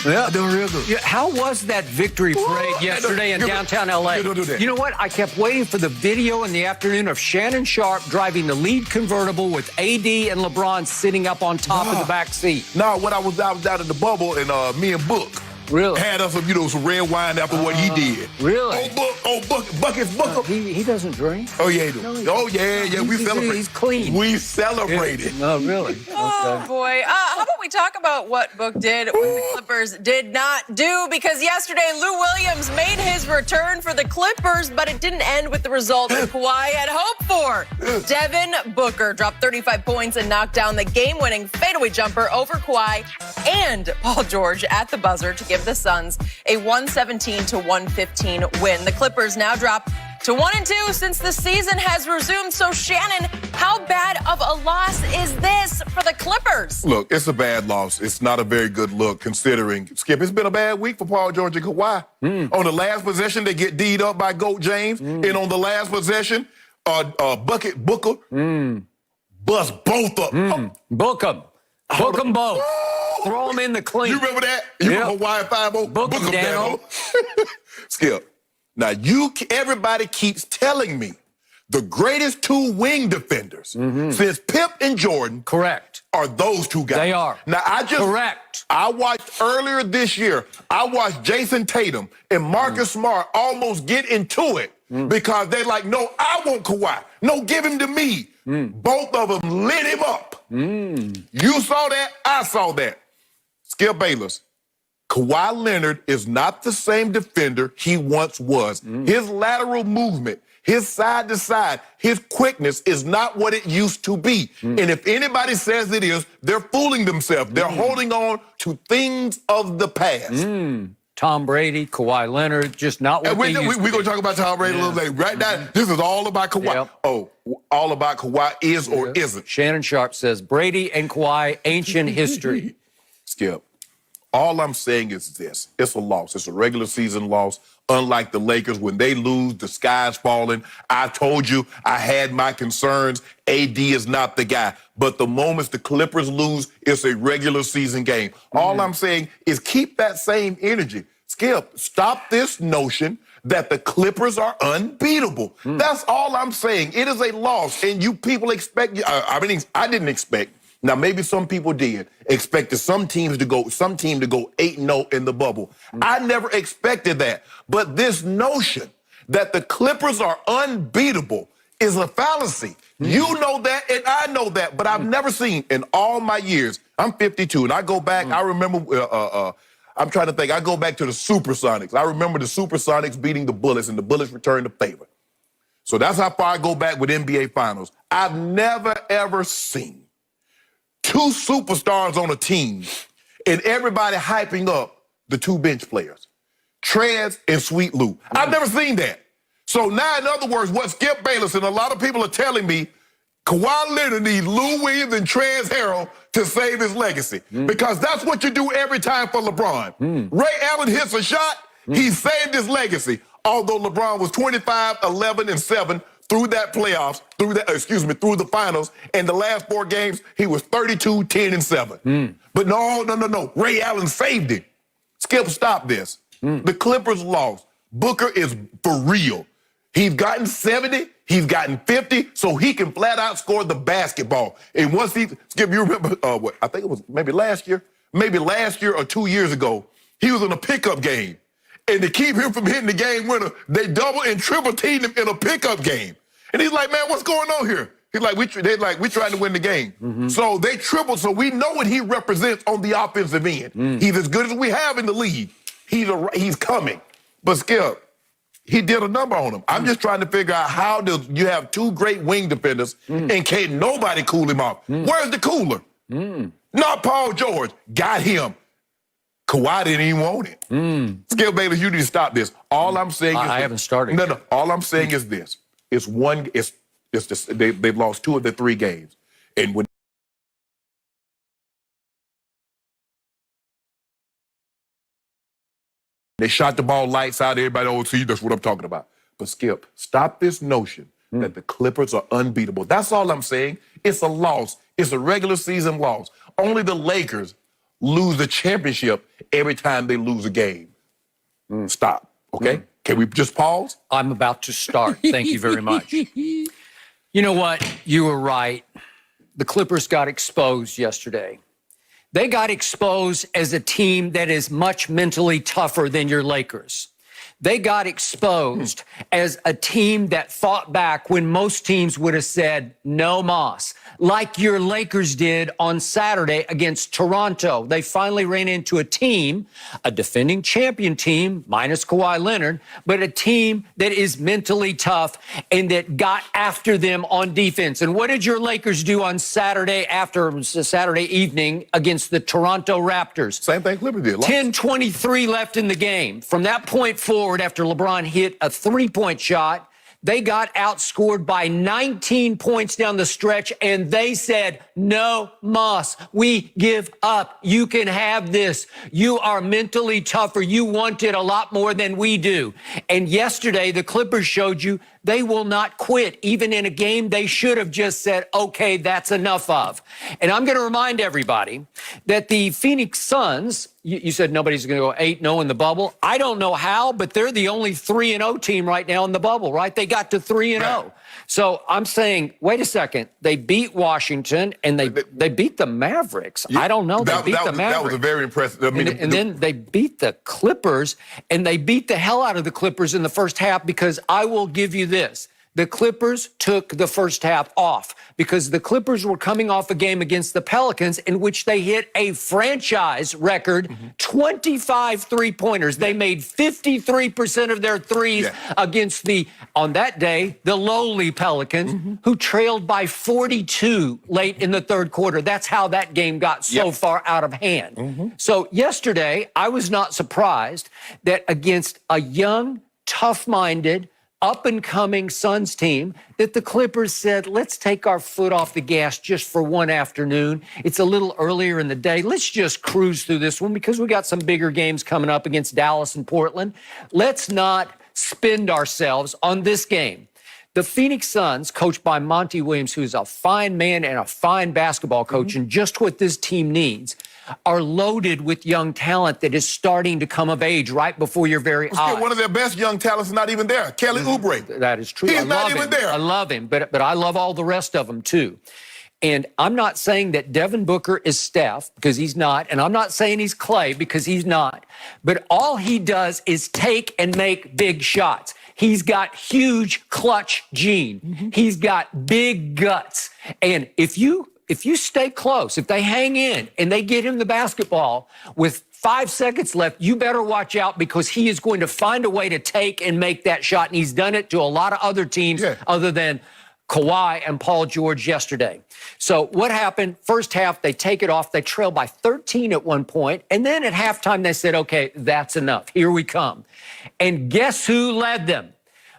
Yeah. Doing real good. Yeah, how was that victory parade yesterday in downtown L.A.? Don't do that. You know what? I kept waiting for the video in the afternoon of Shannon Sharp driving the lead convertible with AD and LeBron sitting up on top of the back seat. No, when I was out in the bubble, and me and Book Really? had us some red wine after what he did. Really? Bucket's Booker. He doesn't drink? Oh, yeah, he do. No, We celebrate. He's clean. We celebrated. No, really? Oh, boy. How about we talk about what Book did, what the Clippers did not do? Because yesterday, Lou Williams made his return for the Clippers, but it didn't end with the result that Kawhi had hoped for. Devin Booker dropped 35 points and knocked down the game-winning fadeaway jumper over Kawhi and Paul George at the buzzer to give the Suns a 117-115 win. The Clippers now drop to 1-2 since the season has resumed. So, Shannon, how bad of a loss is this for the Clippers? Look, it's a bad loss. It's not a very good look considering, Skip, it's been a bad week for Paul George and Kawhi. On the last possession, they get D'd up by Goat James. And on the last possession, Bucket Booker bust both up. Book them. Book them both. Throw them in the clean. You remember that? You remember Hawaii 5-0? Book 'em, Dano. Skip. Now, everybody keeps telling me the greatest two wing defenders since Pip and Jordan Correct. are those two guys. They are. Now, Correct. I watched earlier this year, I watched Jason Tatum and Marcus Smart almost get into it because they're like, no, I want Kawhi. No, give him to me. Both of them lit him up. You saw that, I saw that. Skip Bayless. Kawhi Leonard is not the same defender he once was. His lateral movement, his side to side, his quickness is not what it used to be. And if anybody says it is, they're fooling themselves. They're holding on to things of the past. Tom Brady, Kawhi Leonard, just not what they used to We're be. going to talk about Tom Brady a little later. Right now, this is all about Kawhi. Yep. Oh, all about Kawhi is or isn't. Shannon Sharp says Brady and Kawhi, ancient history. Skip. All I'm saying is this. It's a loss. It's a regular season loss. Unlike the Lakers, when they lose, the sky's falling. I told you I had my concerns. AD is not the guy. But the moments the Clippers lose, it's a regular season game. All I'm saying is keep that same energy. Skip, stop this notion that the Clippers are unbeatable. That's all I'm saying. It is a loss. And you people expect, I didn't expect. Now, maybe some people did expect some team to go 8-0 in the bubble. I never expected that. But this notion that the Clippers are unbeatable is a fallacy. You know that, and I know that, but I've never seen in all my years. I'm 52, and I go back. I remember. I'm trying to think. I go back to the Supersonics. I remember the Supersonics beating the Bullets, and the Bullets returned the favor. So that's how far I go back with NBA Finals. I've never ever seen two superstars on a team and everybody hyping up the two bench players, Trez and Sweet Lou. I've never seen that. So now, in other words, what Skip Bayless and a lot of people are telling me, Kawhi Leonard needs Lou Williams and Trez Harrell to save his legacy. Because that's what you do every time for LeBron. Ray Allen hits a shot, he saved his legacy. Although LeBron was 25, 11, and 7 through that playoffs, through the finals, and the last 4 games, he was 32, 10, and 7. But no. Ray Allen saved him. Skip, stop this. The Clippers lost. Booker is for real. He's gotten 70, he's gotten 50, so he can flat out score the basketball. And once Skip, you remember, I think it was maybe last year or 2 years ago, he was in a pickup game. And to keep him from hitting the game winner, they double and triple teamed him in a pickup game. And he's like, man, what's going on here? He's like, we're trying to win the game. So they tripled, so we know what he represents on the offensive end. He's as good as we have in the league. He's coming. But Skip, he did a number on him. I'm just trying to figure out how do you have two great wing defenders and can't nobody cool him off. Where's the cooler? Not Paul George. Got him. Kawhi didn't even want it. Skip Bayless, you need to stop this. All I'm saying is I haven't started. No. All I'm saying is this. They've lost 2 of their 3 games. And when they shot the ball lights out, everybody, see, that's what I'm talking about. But Skip, stop this notion that the Clippers are unbeatable. That's all I'm saying. It's a loss. It's a regular season loss. Only the Lakers lose the championship every time they lose a game. Stop, okay? Can we just pause? I'm about to start. Thank you very much. You know what? You were right. The Clippers got exposed yesterday. They got exposed as a team that is much mentally tougher than your Lakers. They got exposed as a team that fought back when most teams would have said no mas, like your Lakers did on Saturday against Toronto. They finally ran into a team, a defending champion team, minus Kawhi Leonard, but a team that is mentally tough and that got after them on defense. And what did your Lakers do on Saturday evening against the Toronto Raptors? Same thing Clippers did. 10:23 left in the game. From that point forward, after LeBron hit a three-point shot, they got outscored by 19 points down the stretch, and they said, no mas, we give up. You can have this. You are mentally tougher. You want it a lot more than we do. And yesterday, the Clippers showed you they will not quit. Even in a game they should have just said, okay, that's enough of. And I'm going to remind everybody that the Phoenix Suns, you said nobody's going to go 8-0 in the bubble. I don't know how, but they're the only 3-0 team right now in the bubble, right? They got to 3-0. Right. So I'm saying, wait a second. They beat Washington and they beat the Mavericks. I don't know. They beat the Mavericks. That was a very impressive. I mean, and then they beat the Clippers, and they beat the hell out of the Clippers in the first half, because I will give you this. The Clippers took the first half off because the Clippers were coming off a game against the Pelicans in which they hit a franchise record 25 three-pointers. They made 53% of their threes against on that day, the lowly Pelicans, who trailed by 42 late in the third quarter. That's how that game got so far out of hand. So yesterday, I was not surprised that against a young, tough-minded, up-and-coming Suns team, that the Clippers said, let's take our foot off the gas just for one afternoon. It's a little earlier in the day. Let's just cruise through this one because we got some bigger games coming up against Dallas and Portland. Let's not spend ourselves on this game. The Phoenix Suns, coached by Monty Williams, who's a fine man and a fine basketball coach, and just what this team needs, are loaded with young talent that is starting to come of age right before your very eyes. One of their best young talents is not even there. Kelly Oubre. That is true. He's not even there. I love him, but I love all the rest of them too. And I'm not saying that Devin Booker is Steph, because he's not. And I'm not saying he's Clay, because he's not. But all he does is take and make big shots. He's got huge clutch gene. He's got big guts. And if you stay close, if they hang in and they get him the basketball with 5 seconds left, you better watch out, because he is going to find a way to take and make that shot. And he's done it to a lot of other teams other than Kawhi and Paul George yesterday. So what happened? First half, they take it off. They trail by 13 at one point. And then at halftime, they said, okay, that's enough. Here we come. And guess who led them?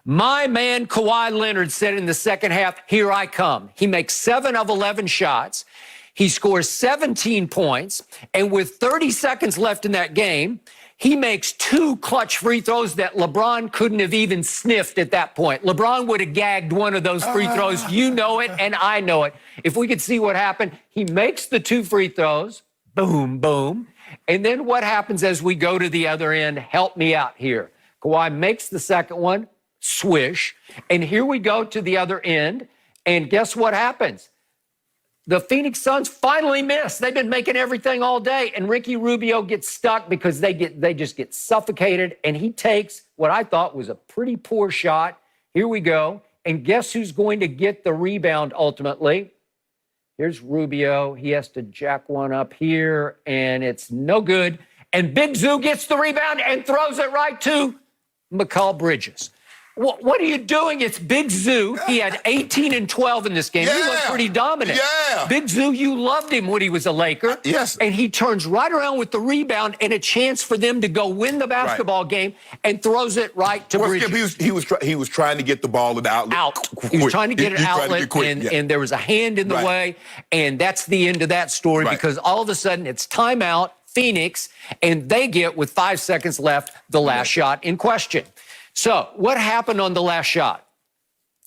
My man Kawhi Leonard said in the second half, here I come. He makes 7 of 11 shots. He scores 17 points. And with 30 seconds left in that game, he makes 2 clutch free throws that LeBron couldn't have even sniffed at that point. LeBron would have gagged one of those free throws. You know it, and I know it. If we could see what happened, he makes the 2 free throws. Boom, boom. And then what happens as we go to the other end? Help me out here. Kawhi makes the second one. Swish. And here we go to the other end. And guess what happens? The Phoenix Suns finally miss. They've been making everything all day. And Ricky Rubio gets stuck because they just get suffocated. And he takes what I thought was a pretty poor shot. Here we go. And guess who's going to get the rebound ultimately? Here's Rubio. He has to jack one up here, and it's no good. And Big Zoo gets the rebound and throws it right to Mikal Bridges. What are you doing? It's Big Zoo. He had 18 and 12 in this game. He was pretty dominant. Big Zoo, you loved him when he was a Laker. Yes. And he turns right around with the rebound and a chance for them to go win the basketball game, and throws it right to Bridges. He was trying to get the ball in the outlet. He was trying to get an outlet, and there was a hand in the way, and that's the end of that story, because all of a sudden it's timeout, Phoenix, and they get, with 5 seconds left, the last shot in question. So what happened on the last shot?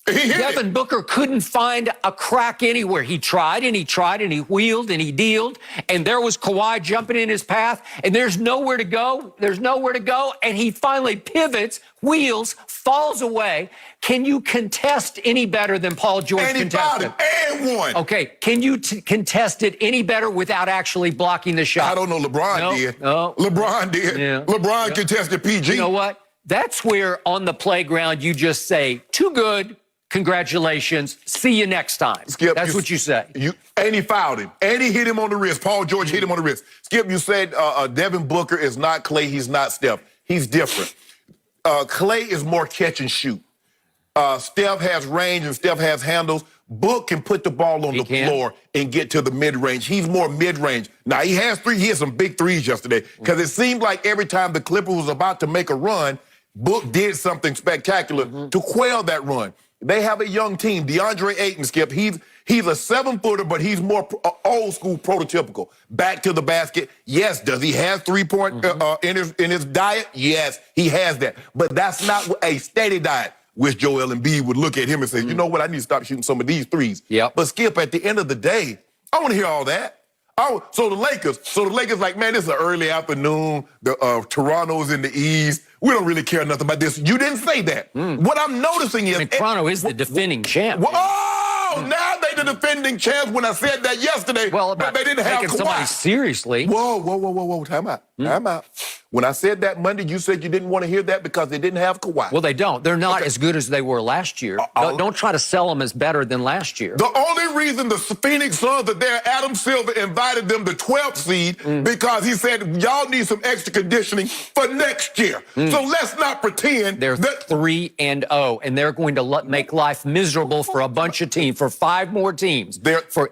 He hit Devin Booker couldn't find a crack anywhere. He tried and he tried and he wheeled and he dealed, and there was Kawhi jumping in his path, and there's nowhere to go. There's nowhere to go, and he finally pivots, wheels, falls away. Can you contest any better than Paul George And he fouled contested? him and won. Okay, can you contest it any better without actually blocking the shot? I don't know. LeBron did. No. LeBron did. Yeah. LeBron contested PG. You know what? That's where on the playground you just say, too good, congratulations, see you next time. Skip, That's what you say. And he fouled him. And he hit him on the wrist. Paul George hit him on the wrist. Skip, you said Devin Booker is not Clay. He's not Steph. He's different. Clay is more catch and shoot. Steph has range and Steph has handles. Book can put the ball on the floor and get to the mid-range. He's more mid-range. Now, he hit some big threes yesterday because it seemed like every time the Clippers was about to make a run, Book did something spectacular to quell that run. They have a young team. DeAndre Ayton, Skip, he's a 7-footer, but he's more old school, prototypical. Back to the basket. Yes, does he have three-point in his diet? Yes, he has that. But that's not a steady diet. Wish Joel Embiid would look at him and say, you know what, I need to stop shooting some of these threes. Yep. But Skip, at the end of the day, I want to hear all that. So the Lakers like, man, this is an early afternoon. Toronto's in the East. We don't really care nothing about this. You didn't say that. What I'm noticing is... Toronto is the defending champ. Now they the defending champs when I said that yesterday. Well, but they didn't have Kawhi. Somebody seriously. Whoa. Time out. When I said that Monday, you said you didn't want to hear that because they didn't have Kawhi. Well, they don't. They're not as good as they were last year. Don't try to sell them as better than last year. The only reason the Phoenix Suns are there, Adam Silver invited them the 12th seed because he said, y'all need some extra conditioning for next year. So let's not pretend they're 3-0, and they're going to make life miserable for a bunch of teams, for 5 more teams. For